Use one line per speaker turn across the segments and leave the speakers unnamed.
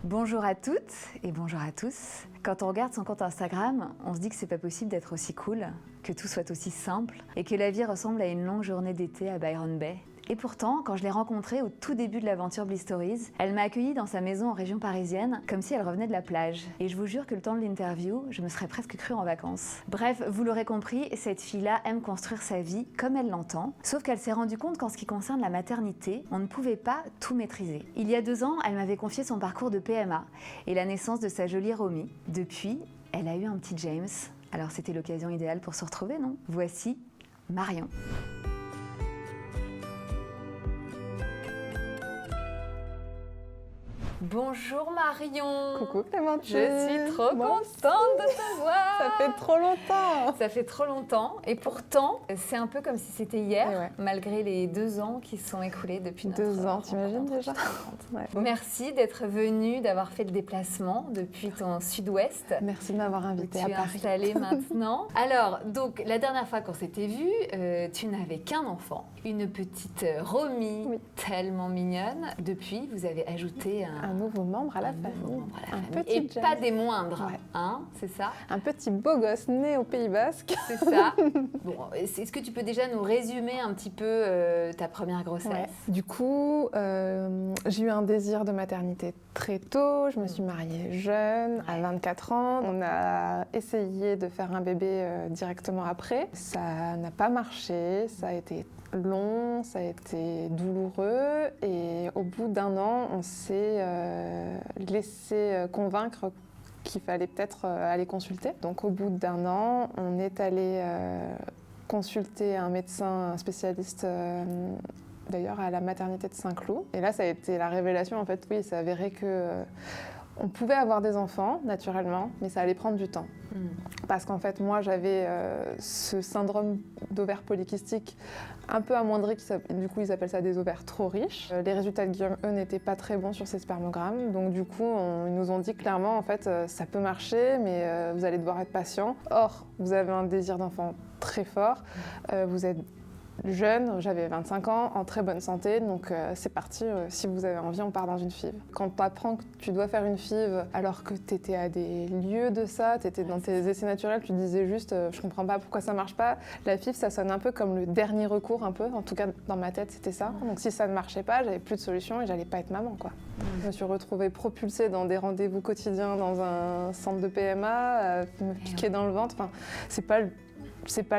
Bonjour à toutes et bonjour à tous. Quand on regarde son compte Instagram, on se dit que c'est pas possible d'être aussi cool, que tout soit aussi simple et que la vie ressemble à une longue journée d'été à Byron Bay. Et pourtant, quand je l'ai rencontrée au tout début de l'aventure Bliss Stories, elle m'a accueillie dans sa maison en région parisienne, comme si elle revenait de la plage. Et je vous jure que le temps de l'interview, je me serais presque crue en vacances. Bref, vous l'aurez compris, cette fille-là aime construire sa vie comme elle l'entend, sauf qu'elle s'est rendue compte qu'en ce qui concerne la maternité, on ne pouvait pas tout maîtriser. Il y a 2 ans, elle m'avait confié son parcours de PMA et la naissance de sa jolie Romy. Depuis, elle a eu un petit James. Alors c'était l'occasion idéale pour se retrouver, non? Voici Marion. Bonjour Marion.
Coucou Clémentine.
Je suis trop contente de te voir.
Ça fait trop longtemps.
Ça fait trop longtemps et pourtant c'est un peu comme si c'était hier,
ouais.
Malgré les 2 ans qui se sont écoulés depuis notre
2 ans, t'imagines déjà
ouais. Merci d'être venue, d'avoir fait le déplacement depuis ton sud-ouest.
Merci de m'avoir invitée à Paris.
Tu es installée maintenant. Alors, donc la dernière fois qu'on s'était vu, tu n'avais qu'un enfant, une petite Romy,
oui.
Tellement mignonne. Depuis, vous avez ajouté
un nouveau membre à la famille.
Et James. Pas des moindres,
ouais.
Hein, c'est ça?
Un petit beau gosse né au Pays Basque.
C'est ça. Bon, est-ce que tu peux déjà nous résumer un petit peu ta première grossesse?
Ouais. Du coup, j'ai eu un désir de maternité très tôt. Je me suis mariée jeune, à 24 ans. On a essayé de faire un bébé directement après. Ça n'a pas marché, ça a été long, ça a été douloureux et au bout d'1 an, on s'est laissé convaincre qu'il fallait peut-être aller consulter. Donc au bout d'1 an, on est allé consulter un médecin spécialiste d'ailleurs à la maternité de Saint-Cloud. Et là, ça a été la révélation, en fait, oui, il s'est avéré que on pouvait avoir des enfants, naturellement, mais ça allait prendre du temps. Parce qu'en fait, moi, j'avais ce syndrome d'ovaire polykystique un peu amoindri, du coup, ils appellent ça des ovaires trop riches. Les résultats de Guillaume, eux, n'étaient pas très bons sur ces spermogrammes. Donc, du coup, ils nous ont dit clairement, en fait, ça peut marcher, mais vous allez devoir être patient. Or, vous avez un désir d'enfant très fort, vous êtes jeune, j'avais 25 ans, en très bonne santé, donc c'est parti, si vous avez envie, on part dans une FIV. Quand tu apprends que tu dois faire une FIV alors que tu étais à des lieux de ça, tu étais dans tes essais naturels, tu disais juste je comprends pas pourquoi ça marche pas. La FIV, ça sonne un peu comme le dernier recours, un peu, en tout cas dans ma tête c'était ça. Donc si ça ne marchait pas, j'avais plus de solution et j'allais pas être maman, quoi. Je me suis retrouvée propulsée dans des rendez-vous quotidiens dans un centre de PMA, me piquer dans le ventre, enfin, c'est pas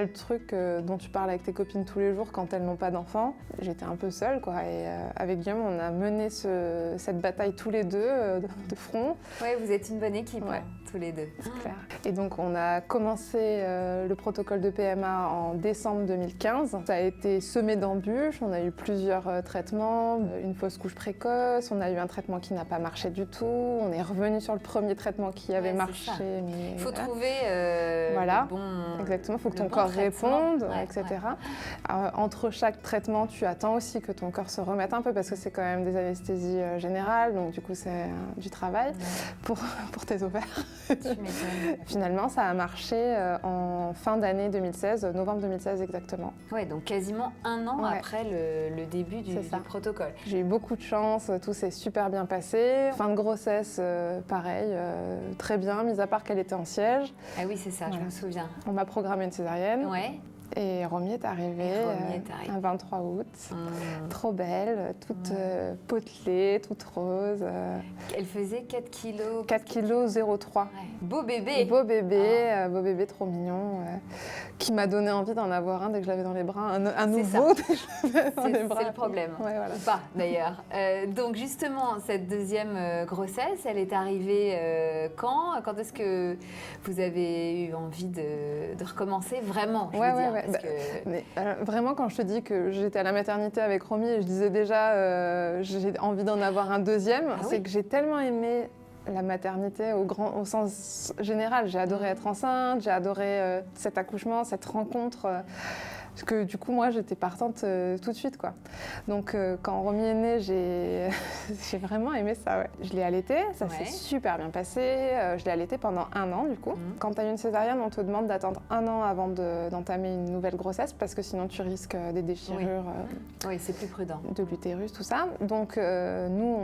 le truc dont tu parles avec tes copines tous les jours quand elles n'ont pas d'enfants. J'étais un peu seule, quoi. Et avec Guillaume, on a mené cette bataille tous les deux de front.
Oui, vous êtes une bonne équipe,
ouais.
Hein, tous les deux.
C'est clair. Et donc, on a commencé le protocole de PMA en décembre 2015. Ça a été semé d'embûches. On a eu plusieurs traitements, une fausse couche précoce. On a eu un traitement qui n'a pas marché du tout. On est revenu sur le premier traitement qui avait marché.
Il faut trouver
voilà.
le bon...
Exactement, il faut que ton corps réponde,
ouais,
etc. Ouais. Entre chaque traitement, tu attends aussi que ton corps se remette un peu parce que c'est quand même des anesthésies générales, donc du coup c'est du travail pour tes ovaires. Finalement, ça a marché en fin d'année 2016, novembre 2016 exactement.
Ouais, donc quasiment 1 an après le début du protocole.
J'ai eu beaucoup de chance, tout s'est super bien passé. Fin de grossesse, pareil, très bien, mis à part qu'elle était en siège.
Ah oui, c'est ça, je me souviens.
On m'a programmé une césarienne.
Ouais.
Et Romy est arrivée un 23 août, trop belle, toute potelée, toute rose.
Elle faisait 4 kilos.
4 kilos 0,3.
Ouais. Beau bébé.
Beau bébé trop mignon, qui m'a donné envie d'en avoir un dès que je l'avais dans les bras, un nouveau dès que je l'avais dans les bras.
C'est le problème,
ouais, voilà.
Ou pas d'ailleurs. Donc justement, cette deuxième grossesse, elle est arrivée quand? Quand est-ce que vous avez eu envie de recommencer vraiment, je veux dire,
parce que... Mais, vraiment, quand je te dis que j'étais à la maternité avec Romy et je disais déjà j'ai envie d'en avoir un deuxième, c'est que j'ai tellement aimé la maternité au sens général. J'ai adoré être enceinte, j'ai adoré cet accouchement, cette rencontre Parce que du coup, moi, j'étais partante tout de suite, quoi. Donc, quand Romy est né, j'ai j'ai vraiment aimé ça, ouais. Je l'ai allaité, ça s'est super bien passé. Je l'ai allaité pendant 1 an, du coup. Quand tu as une césarienne, on te demande d'attendre 1 an avant d'entamer une nouvelle grossesse, parce que sinon, tu risques des déchirures
oui, c'est plus prudent.
De l'utérus, tout ça. Donc, nous,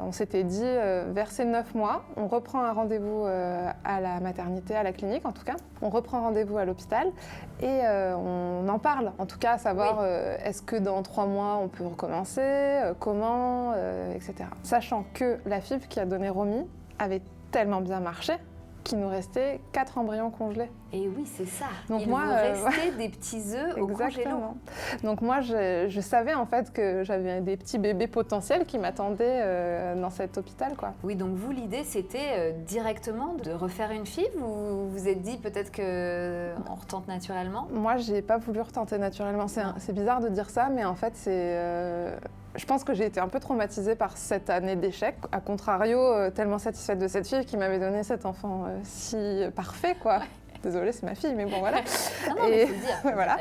on s'était dit, vers ces 9 mois, on reprend un rendez-vous à la maternité, à la clinique, en tout cas. On reprend rendez-vous à l'hôpital et on en parle, en tout cas, à savoir est-ce que dans 3 mois on peut recommencer, comment, etc. Sachant que la FIV qui a donné Romy avait tellement bien marché qu'il nous restait 4 embryons congelés.
Et oui, c'est ça.
Donc
il
moi,
vous restait des petits œufs au congélo.
Donc moi, je savais en fait que j'avais des petits bébés potentiels qui m'attendaient dans cet hôpital, quoi.
Oui, donc vous, l'idée, c'était directement de refaire une FIV ou vous vous êtes dit peut-être qu'on retente naturellement?
Moi, j'ai pas voulu retenter naturellement. C'est bizarre de dire ça, mais en fait, je pense que j'ai été un peu traumatisée par cette année d'échec. A contrario, tellement satisfaite de cette fille qui m'avait donné cet enfant si parfait, quoi. Ouais. Désolée, c'est ma fille, mais bon, voilà.
Non, mais faut le dire.
Voilà.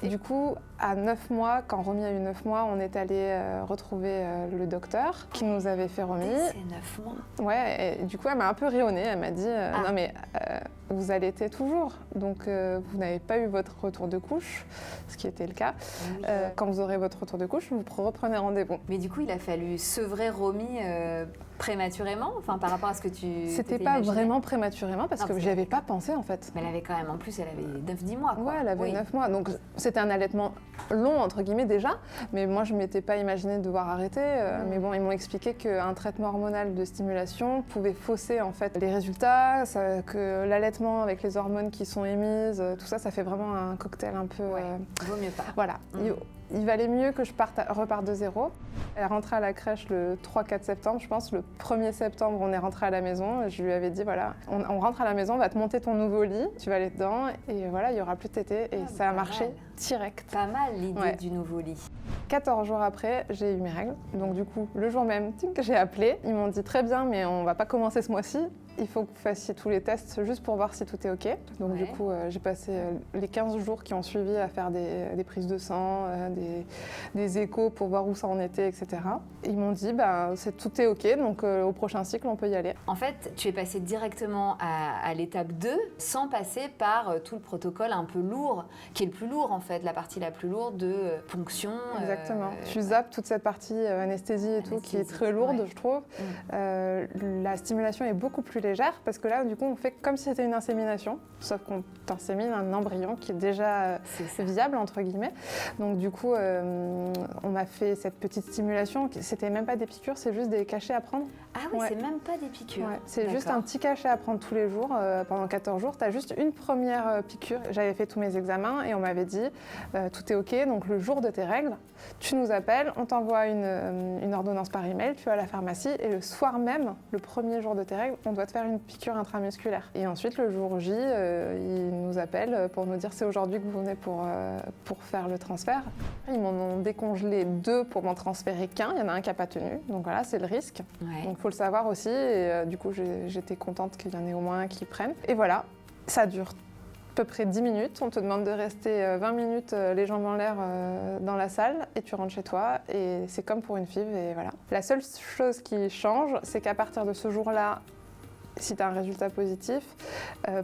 Du coup, à 9 mois, quand Romy a eu 9 mois, on est allé retrouver le docteur qui nous avait fait Romy.
C'est 9 mois.
Ouais, et du coup, elle m'a un peu rayonnée. Elle m'a dit non, mais vous allaitez toujours, donc vous n'avez pas eu votre retour de couche, ce qui était le cas. Oui. Quand vous aurez votre retour de couche, vous reprenez rendez-vous.
Mais du coup, il a fallu sevrer Romy prématurément, enfin par rapport à ce que tu
C'était pas vraiment prématurément parce que j'y avais pas pensé en fait.
Mais elle avait quand même, en plus, elle avait 9-10 mois, quoi.
Ouais, elle avait 9 mois, donc c'était un allaitement long, entre guillemets, déjà, mais moi je m'étais pas imaginé devoir arrêter, mais bon, ils m'ont expliqué qu'un traitement hormonal de stimulation pouvait fausser en fait les résultats, que l'allaitement avec les hormones qui sont émises, tout ça, ça fait vraiment un cocktail un peu...
Vaut mieux pas.
Voilà. Il valait mieux que je reparte de zéro. Elle est rentrée à la crèche le 3-4 septembre, je pense. Le 1er septembre, on est rentré à la maison. Je lui avais dit, voilà, on rentre à la maison, on va te monter ton nouveau lit, tu vas aller dedans, et voilà, il n'y aura plus de tétée. Et ça a marché direct.
Pas mal l'idée du nouveau lit.
14 jours après, j'ai eu mes règles. Donc du coup, le jour même, j'ai appelé. Ils m'ont dit, très bien, mais on ne va pas commencer ce mois-ci. Il faut que vous fassiez tous les tests juste pour voir si tout est OK. Donc du coup, j'ai passé les 15 jours qui ont suivi à faire des prises de sang, des échos pour voir où ça en était, etc. Ils m'ont dit, tout est OK, donc au prochain cycle, on peut y aller.
En fait, tu es passé directement à l'étape 2 sans passer par tout le protocole un peu lourd, qui est le plus lourd en fait, la partie la plus lourde de ponction.
Exactement. Tu zappes toute cette partie anesthésie et tout qui est très lourde, je trouve. La stimulation est beaucoup plus légère parce que là, du coup, on fait comme si c'était une insémination, sauf qu'on t'insémine un embryon qui est déjà viable, entre guillemets. Donc, du coup, on m'a fait cette petite stimulation. C'était même pas des piqûres, c'est juste des cachets à prendre.
Ah oui, c'est même pas des piqûres.
C'est juste un petit cachet à prendre tous les jours pendant 14 jours. Tu as juste une première piqûre. J'avais fait tous mes examens et on m'avait dit tout est OK. Donc, le jour de tes règles, tu nous appelles, on t'envoie une ordonnance par email, tu vas à la pharmacie et le soir même, le premier jour de tes règles, on doit te faire une piqûre intramusculaire. Et ensuite, le jour J, ils nous appellent pour nous dire c'est aujourd'hui que vous venez pour faire le transfert. Ils m'en ont décongelé 2 pour m'en transférer qu'un. Il y en a un qui n'a pas tenu. Donc voilà, c'est le risque. Donc il faut le savoir aussi. Et du coup, j'étais contente qu'il y en ait au moins un qui prenne. Et voilà, ça dure à peu près 10 minutes. On te demande de rester 20 minutes les jambes en l'air dans la salle et tu rentres chez toi. Et c'est comme pour une FIV et voilà. La seule chose qui change, c'est qu'à partir de ce jour-là, si tu as un résultat positif,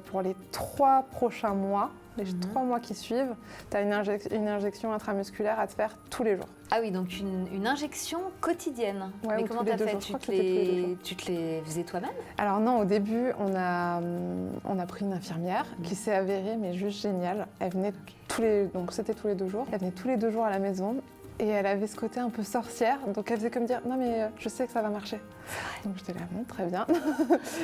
pour les 3 prochains mois, les 3 mois qui suivent, tu as une injection intramusculaire à te faire tous les jours.
Ah oui, donc une injection quotidienne.
Ouais, mais comment tu as fait?
Tu te les faisais toi-même?
Alors non, au début, on a pris une infirmière qui s'est avérée mais juste géniale. Elle venait donc c'était tous les 2 jours. Elle venait tous les 2 jours à la maison. Et elle avait ce côté un peu sorcière, donc elle faisait comme dire « Non mais je sais que ça va marcher ». Donc j'étais là « Bon, très bien,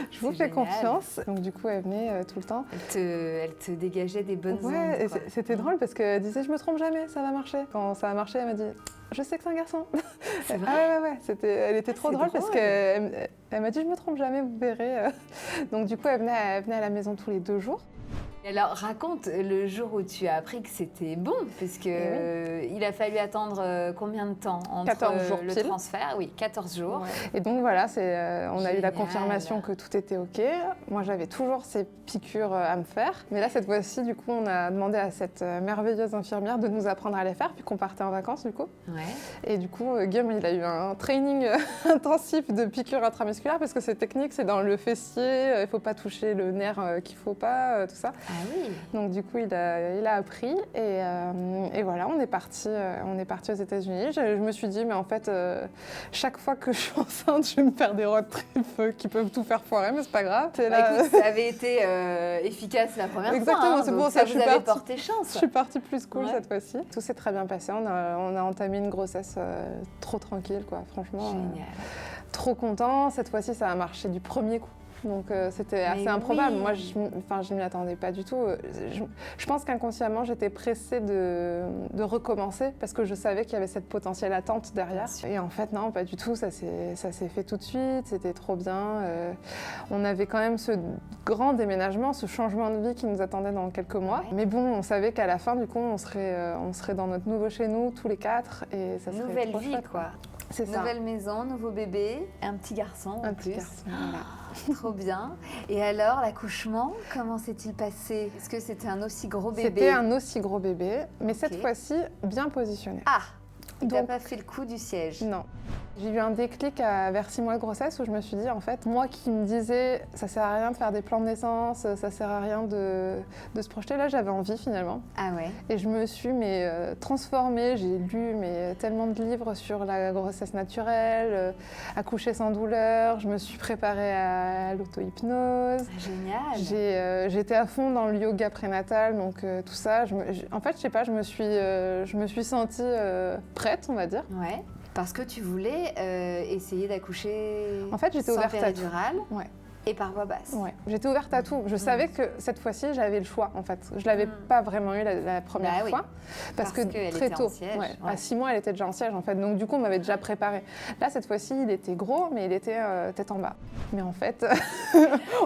je vous fais confiance ». Donc du coup, elle venait tout le temps.
Elle te dégageait des bonnes ondes.
Ouais, c'était drôle parce qu'elle disait « Je me trompe jamais, ça va marcher ». Quand ça a marché, elle m'a dit « Je sais que c'est un garçon ».
C'est vrai?
Ah ouais, elle était trop drôle parce qu'elle m'a dit « Je me trompe jamais, vous verrez ». Donc du coup, elle venait à la maison tous les 2 jours.
Alors raconte le jour où tu as appris que c'était bon, puisque il a fallu attendre combien de temps entre
14 jours
le
pile.
transfert? Oui, 14 jours.
Ouais. Et donc voilà, on a eu la
Génial.
confirmation que tout était OK. Moi, j'avais toujours ces piqûres à me faire. Mais là, cette fois-ci, du coup, on a demandé à cette merveilleuse infirmière de nous apprendre à les faire, puis qu'on partait en vacances, du coup.
Ouais.
Et du coup, Guillaume, il a eu un training intensif de piqûres intramusculaires, parce que c'est technique, c'est dans le fessier, il ne faut pas toucher le nerf qu'il ne faut pas, tout ça.
Ah oui.
Donc du coup, il a appris et voilà, on est parti aux États-Unis. Je me suis dit, mais en fait, chaque fois que je suis enceinte, je vais me faire des road trips qui peuvent tout faire foirer, mais c'est pas grave.
Écoute, ça avait été efficace la première
Exactement,
fois.
c'est
Donc
pour
ça
ça que
vous avez porté chance.
Je suis partie plus cool
Ouais.
cette fois-ci. Tout s'est très bien passé. On a entamé une grossesse trop tranquille, quoi. Franchement,
Génial.
trop content. Cette fois-ci, ça a marché du premier coup. Donc c'était assez improbable.
oui.
Moi, je m'y attendais pas du tout. Je pense qu'inconsciemment, j'étais pressée de recommencer parce que je savais qu'il y avait cette potentielle attente derrière. Et en fait, non, pas du tout. Ça s'est fait tout de suite. C'était trop bien. On avait quand même ce grand déménagement, ce changement de vie qui nous attendait dans quelques mois.
Ouais.
Mais bon, on savait qu'à la fin, du coup, on serait dans notre nouveau chez nous, tous les 4. Et ça serait
Nouvelle
trop
vie,
chouette,
quoi.
C'est ça.
Nouvelle maison, nouveau bébé, un petit garçon en
Un petit
plus.
garçon, voilà.
Trop bien. Et alors, l'accouchement, comment s'est-il passé? Est-ce que c'était un aussi gros bébé?
C'était un aussi gros bébé, mais cette
Ok.
fois-ci bien positionné.
Ah, il t'a
Donc-
pas fait le coup du siège.
Non. J'ai eu un déclic vers 6 mois de grossesse où je me suis dit, en fait, moi qui me disais, ça sert à rien de faire des plans de naissance, ça sert à rien de se projeter, là j'avais envie finalement.
Ah ouais.
Et je me suis transformée, j'ai lu tellement de livres sur la grossesse naturelle, accoucher sans douleur, je me suis préparée à l'auto-hypnose.
Ah, génial.
J'étais à fond dans le yoga prénatal, donc tout ça. En fait, je sais pas, je me suis sentie prête, on va dire.
Ouais. Parce que tu voulais essayer d'accoucher
En fait, j'étais
sans
ouverte à tout.
péridurale
Ouais.
et par voie basse.
Ouais. J'étais ouverte à tout. Je savais que cette fois-ci, j'avais le choix, en fait. Je l'avais pas vraiment eu la première
Bah oui.
fois. Parce que
qu'elle
très
était en
tôt,
siège,
ouais,
ouais.
à 6 mois, elle était déjà en siège, en fait. Donc, du coup, on m'avait déjà préparé. Là, cette fois-ci, il était gros, mais il était tête en bas. Mais en fait,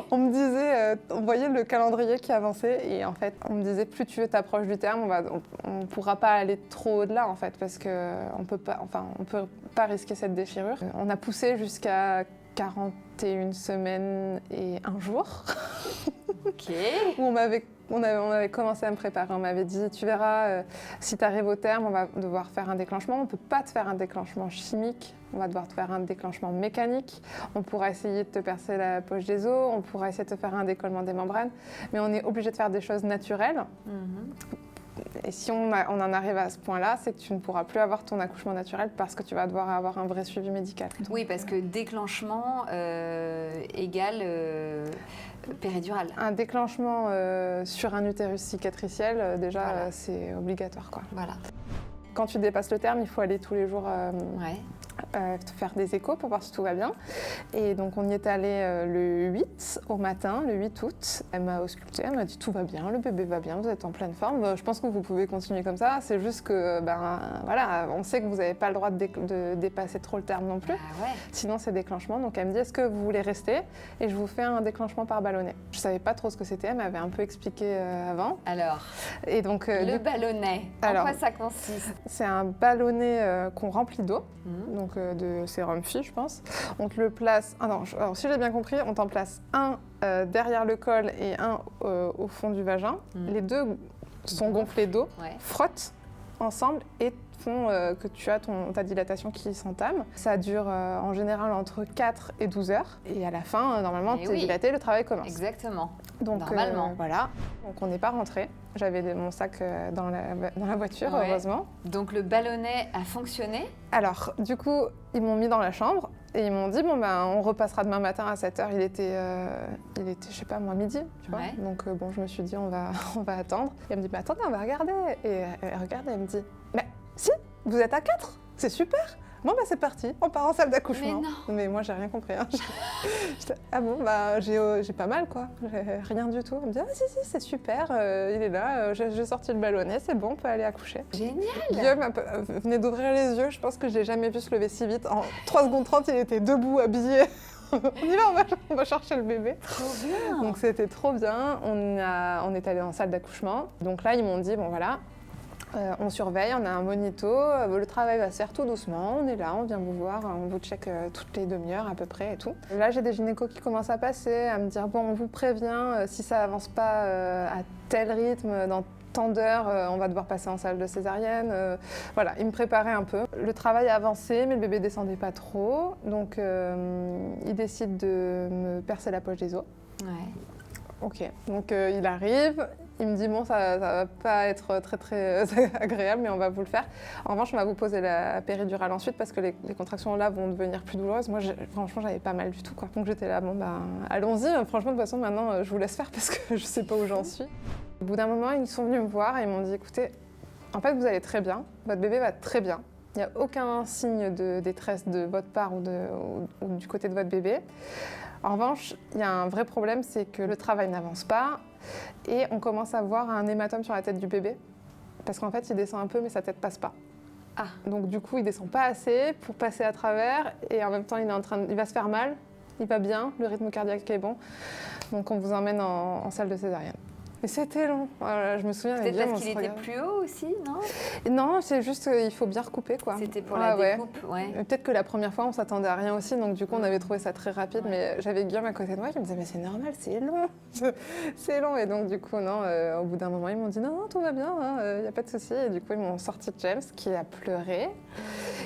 on me disait, on voyait le calendrier qui avançait. Et en fait, on me disait, plus tu t'approches du terme, on pourra pas aller trop au-delà, en fait, parce qu'on peut pas risquer cette déchirure. On a poussé jusqu'à 41 semaines et un jour.
Ok.
Où on avait commencé à me préparer. On m'avait dit, tu verras, si tu arrives au terme, on va devoir faire un déclenchement. On ne peut pas te faire un déclenchement chimique, on va devoir te faire un déclenchement mécanique. On pourra essayer de te percer la poche des os, on pourra essayer de te faire un décollement des membranes, mais on est obligé de faire des choses naturelles.
Mhm.
Et si on en arrive à ce point-là, c'est que tu ne pourras plus avoir ton accouchement naturel parce que tu vas devoir avoir un vrai suivi médical. Donc,
Oui, parce que déclenchement égale péridurale.
un déclenchement sur un utérus cicatriciel, déjà,
Voilà.
c'est obligatoire, quoi.
Voilà.
Quand tu dépasses le terme, il faut aller tous les jours
Ouais.
faire des échos pour voir si tout va bien. Et donc on y est allé le 8 au matin, le 8 août. Elle m'a auscultée, elle m'a dit tout va bien, le bébé va bien, vous êtes en pleine forme. Je pense que vous pouvez continuer comme ça. C'est juste que voilà, on sait que vous n'avez pas le droit de dépasser trop le terme non plus.
Ah ouais.
Sinon c'est déclenchement. Donc elle me dit est-ce que vous voulez rester? Et je vous fais un déclenchement par ballonnet. Je savais pas trop ce que c'était, elle m'avait un peu expliqué avant.
Alors,
Et donc
le ballonnet, en
alors,
quoi ça consiste?
c'est un ballonnet qu'on remplit d'eau.
Mhm.
Donc de sérum Phi, je pense. On te le place. Ah non, alors si j'ai bien compris, on t'en place un derrière le col et un au fond du vagin. Les deux sont gonflés d'eau,
Ouais.
frottent ensemble et font que tu as ta dilatation qui s'entame. Ça dure en général entre 4 et 12 heures. Et à la fin, normalement,
Et
tu es
oui.
dilaté, le travail commence.
Exactement.
Donc
Normalement.
voilà. Donc on n'est pas rentré. J'avais mon sac dans la voiture,
Ouais.
heureusement.
Donc le ballonnet a fonctionné.
Alors, du coup, ils m'ont mis dans la chambre et ils m'ont dit, bon, ben, on repassera demain matin à 7h. Il était, je sais pas, moi, midi, tu vois.
Ouais.
Donc, bon, je me suis dit, on va attendre. Et elle me dit, bah, attendez, on va regarder. Et elle regarde et elle me dit, mais si, vous êtes à 4, c'est super. Bon, bah, c'est parti, on part en salle d'accouchement.
Mais non.
Mais moi, j'ai rien compris. Hein. J'étais, ah bon, bah, j'ai pas mal, quoi. J'ai rien du tout. Elle me dit, ah, si, c'est super, il est là, j'ai sorti le ballonnet, c'est bon, on peut aller accoucher.
Génial.
Guillaume venait d'ouvrir les yeux, je pense que je l'ai jamais vu se lever si vite. En 3 secondes 30, il était debout, habillé on y va, on va chercher le bébé.
Trop bien.
Donc c'était trop bien. On est allé en salle d'accouchement. Donc là, ils m'ont dit, bon voilà, on surveille, on a un monito, le travail va se faire tout doucement, on est là, on vient vous voir, on vous check toutes les demi-heures à peu près et tout. Là, j'ai des gynécos qui commencent à passer, à me dire, bon, on vous prévient, si ça avance pas à tel rythme, dans tant d'heures, on va devoir passer en salle de césarienne. Voilà, ils me préparaient un peu. Le travail a avancé, mais le bébé descendait pas trop, donc ils décident de me percer la poche des os.
Ouais.
Ok, donc il arrive, il me dit bon ça va pas être très agréable mais on va vous le faire. En revanche on va vous poser la péridurale ensuite parce que les contractions là vont devenir plus douloureuses. Moi franchement j'avais pas mal du tout quoi. Donc j'étais là bon bah allons-y, franchement de toute façon maintenant je vous laisse faire parce que je sais pas où j'en suis. Au bout d'un moment ils sont venus me voir et ils m'ont dit écoutez, en fait vous allez très bien, votre bébé va très bien. Il n'y a aucun signe de détresse de votre part ou du côté de votre bébé. En revanche, il y a un vrai problème, c'est que le travail n'avance pas et on commence à voir un hématome sur la tête du bébé parce qu'en fait, il descend un peu mais sa tête passe pas.
Ah.
Donc du coup, il descend pas assez pour passer à travers et en même temps, il va se faire mal, il va bien, le rythme cardiaque est bon. Donc on vous emmène en salle de césarienne. Mais c'était long. Voilà, je me souviens.
Peut-être parce qu'il était plus haut aussi, non?
Non, c'est juste qu'il faut bien recouper, quoi.
C'était pour la découpe, ouais.
Peut-être que la première fois, on s'attendait à rien aussi, donc du coup, on avait trouvé ça très rapide. Ouais. Mais j'avais Guillaume à côté de moi qui me disait, mais c'est normal, c'est long. C'est long. Et donc, du coup, non, au bout d'un moment, ils m'ont dit, non, tout va bien, il n'y a pas de souci. Et du coup, ils m'ont sorti James, qui a pleuré,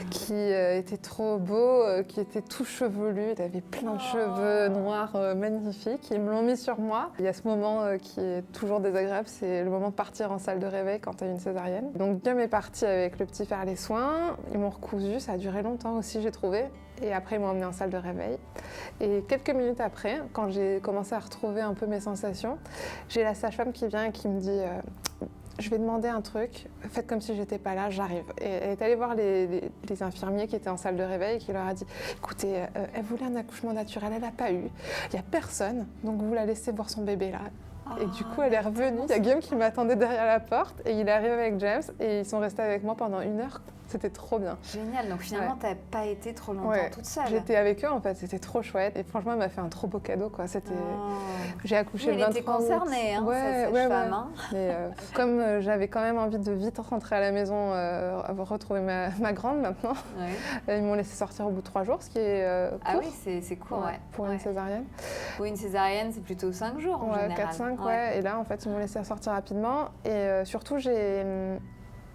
qui était trop beau, qui était tout chevelu. Il avait plein de cheveux noirs magnifiques. Ils me l'ont mis sur moi. Il y a ce moment qui est toujours désagréable, c'est le moment de partir en salle de réveil quand tu as une césarienne. Donc Guillaume est parti avec le petit faire les soins, ils m'ont recousu, ça a duré longtemps aussi j'ai trouvé, et après ils m'ont emmené en salle de réveil. Et quelques minutes après, quand j'ai commencé à retrouver un peu mes sensations, j'ai la sage-femme qui vient et qui me dit je vais demander un truc, faites comme si j'étais pas là, j'arrive. Et elle est allée voir les infirmiers qui étaient en salle de réveil et qui leur a dit écoutez, elle voulait un accouchement naturel, elle n'a pas eu, il n'y a personne, donc vous la laissez voir son bébé là. Et du coup, elle est revenue. Il y a Guillaume qui m'attendait derrière la porte et il est arrivé avec James et ils sont restés avec moi pendant 1 heure. C'était trop bien.
Génial. Donc finalement, t'as pas été trop longtemps toute seule.
J'étais avec eux en fait. C'était trop chouette. Et franchement, elle m'a fait un trop beau cadeau quoi. C'était. J'ai accouché le 23 août.
Elle était concernée, hein, cette sage-femme. Hein.
Et comme j'avais quand même envie de vite rentrer à la maison, retrouver ma grande maintenant, ils m'ont laissé sortir au bout de 3 jours, ce qui est court.
Ah oui, c'est court,
pour une césarienne.
Pour une césarienne, c'est plutôt 5 jours en général.
4-5, Et là, en fait, ils m'ont laissé sortir rapidement. Et surtout, j'ai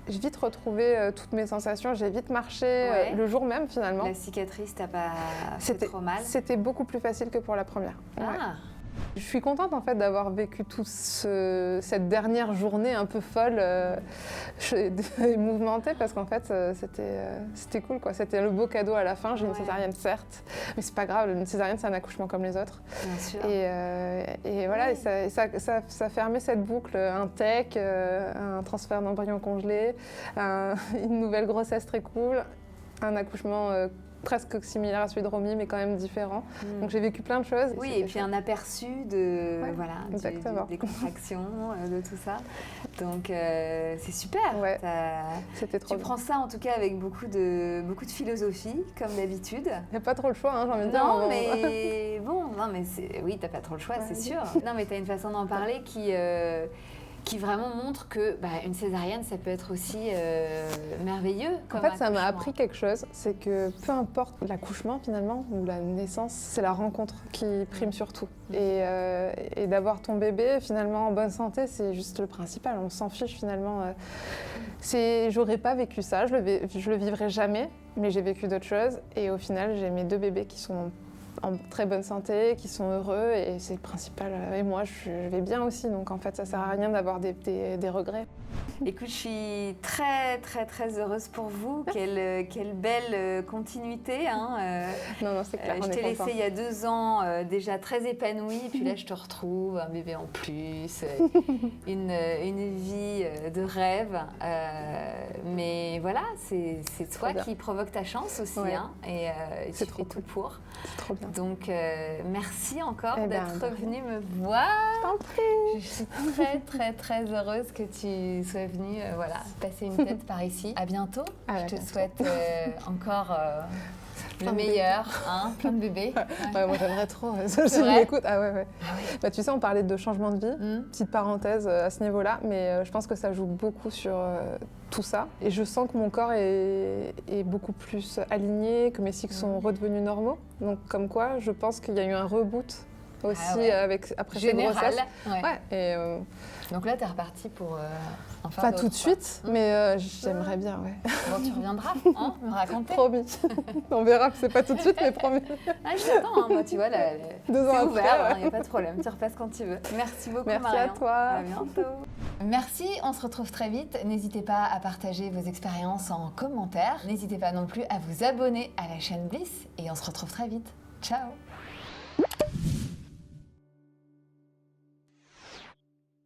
vite retrouvé toutes mes sensations. J'ai vite marché le jour même, finalement.
La cicatrice, t'as pas fait trop mal?
C'était beaucoup plus facile que pour la première.
Ah.
Je suis contente en fait d'avoir vécu toute cette dernière journée un peu folle et mouvementée parce qu'en fait c'était cool quoi. C'était le beau cadeau à la fin. J'ai une césarienne certes, mais c'est pas grave. Une césarienne c'est un accouchement comme les autres.
Bien sûr.
Et voilà, et ça fermait cette boucle, un tech, un transfert d'embryon congelé, une nouvelle grossesse très cool, un accouchement presque similaire à celui de Romy, mais quand même différent. Donc j'ai vécu plein de choses.
Oui, et puis un aperçu de, des contractions, de tout ça. Donc c'est super.
C'était trop bien.
Tu prends ça en tout cas avec beaucoup de philosophie, comme d'habitude.
Il n'y a pas trop le choix, hein, j'ai envie de dire.
Non, mais bon, oui, t'as pas trop le choix, c'est sûr. Non, mais t'as une façon d'en parler qui vraiment montre que une césarienne, ça peut être aussi merveilleux.
En fait, ça m'a appris quelque chose, c'est que peu importe l'accouchement finalement, ou la naissance, c'est la rencontre qui prime surtout. Et d'avoir ton bébé finalement en bonne santé, c'est juste le principal, on s'en fiche finalement. J'aurais pas vécu ça, je le vivrai jamais, mais j'ai vécu d'autres choses. Et au final, j'ai mes 2 bébés qui sont en très bonne santé, qui sont heureux et c'est le principal. Et moi, je vais bien aussi, donc en fait, ça sert à rien d'avoir des regrets.
Écoute, je suis très, très, très heureuse pour vous. Quelle belle continuité. Hein.
Non, c'est clair,
je t'ai laissé il y a 2 ans déjà très épanouie, puis là, je te retrouve, un bébé en plus, une vie de rêve. Mais voilà, c'est toi qui provoque ta chance aussi, hein, et tu fais tout pour.
C'est trop bien.
Donc, merci encore d'être venue me voir. Je suis très, très, très heureuse que tu sois venue passer une tête par ici. À bientôt. Je te souhaite encore Le meilleur, hein, plein de bébés.
Ouais, moi j'aimerais trop, si je
vrai
m'écoute. Ah ouais. Bah, tu sais, on parlait de changement de vie, petite parenthèse à ce niveau-là, mais je pense que ça joue beaucoup sur tout ça. Et je sens que mon corps est beaucoup plus aligné, que mes cycles sont redevenus normaux. Donc comme quoi, je pense qu'il y a eu un reboot aussi après ces grossesses. Ouais. Et
donc là, t'es repartie pour en faire
pas
d'autres,
tout de suite, mais j'aimerais bien, ouais.
Bon, tu reviendras, hein, me raconter.
Promis. On verra que c'est pas tout de suite, mais promis.
Ah, je t'attends, hein, moi, tu vois,
2 ans
c'est
après,
ouvert, il n'y a pas de problème, tu repasses quand tu veux. Merci beaucoup,
Merci
Marion.
à toi.
À bientôt. Merci, on se retrouve très vite. N'hésitez pas à partager vos expériences en commentaire. N'hésitez pas non plus à vous abonner à la chaîne Bliss et on se retrouve très vite. Ciao.